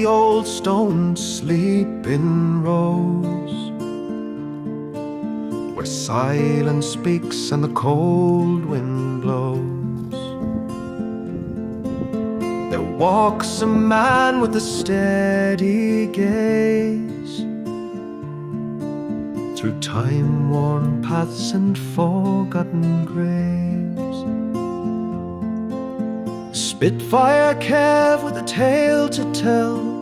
the old stone sleeping rows, where silence speaks and the cold wind blows. There walks a man with a steady gaze through time-worn paths and forgotten graves. Spitfire Kev with a tale to tell,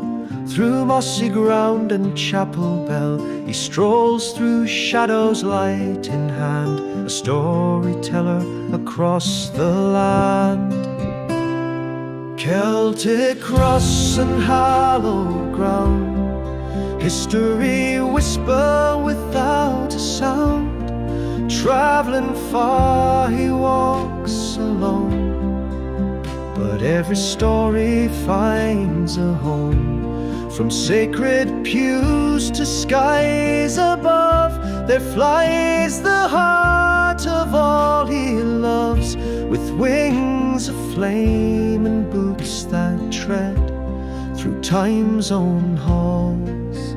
through mossy ground and chapel bell, he strolls through shadows light in hand, a storyteller across the land. Celtic cross and hallowed ground, history whisper without a sound. Traveling far he walks alone, but every story finds a home. From sacred pews to skies above, there flies the heart of all he loves, with wings of flame and boots that tread through time's own halls,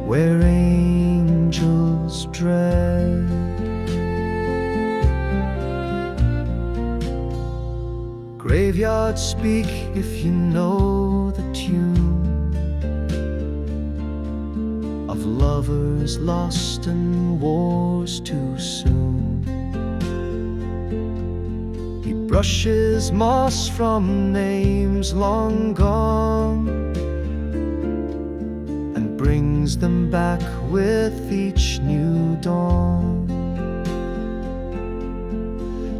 where angels dread. Graveyards speak if you know the tune of lovers lost and wars too soon. He brushes moss from names long gone and brings them back with each new dawn.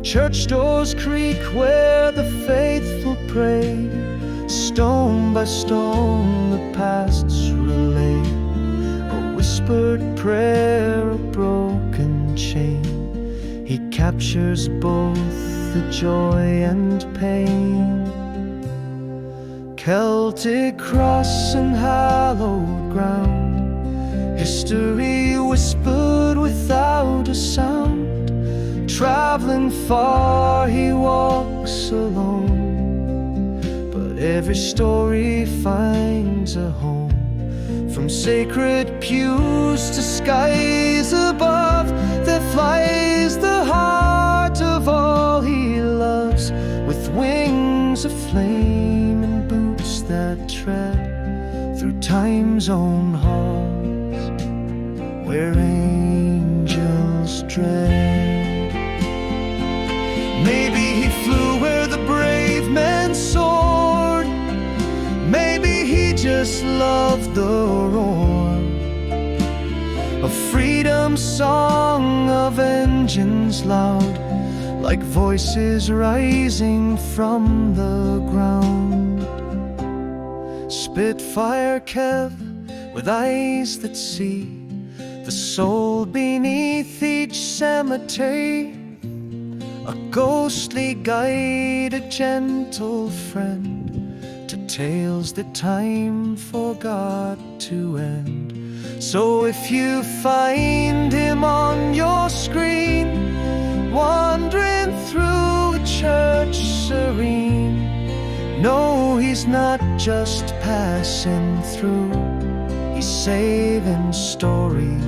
Church doors creak where the faithful pray, stone by stone the past's relay, a whispered prayer, a broken chain. He captures both the joy and pain. Celtic cross and hallowed ground, history whispered without a sound. Traveling far he walks alone, but every story finds a home. From sacred pews to skies above, there flies the heart of all he loves, with wings of flame and boots that tread through time's own halls, where angels dread. Maybe he flew where the brave men soared, maybe he just loved the roar of freedom song, of engines loud, like voices rising from the ground. Spitfire Kev with eyes that see the soul beneath each cemetery, a ghostly guide, a gentle friend to tales that time forgot to end. So if you find him on your screen, wandering through a church serene, know he's not just passing through, he's saving stories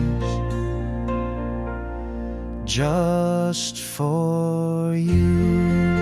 just for you.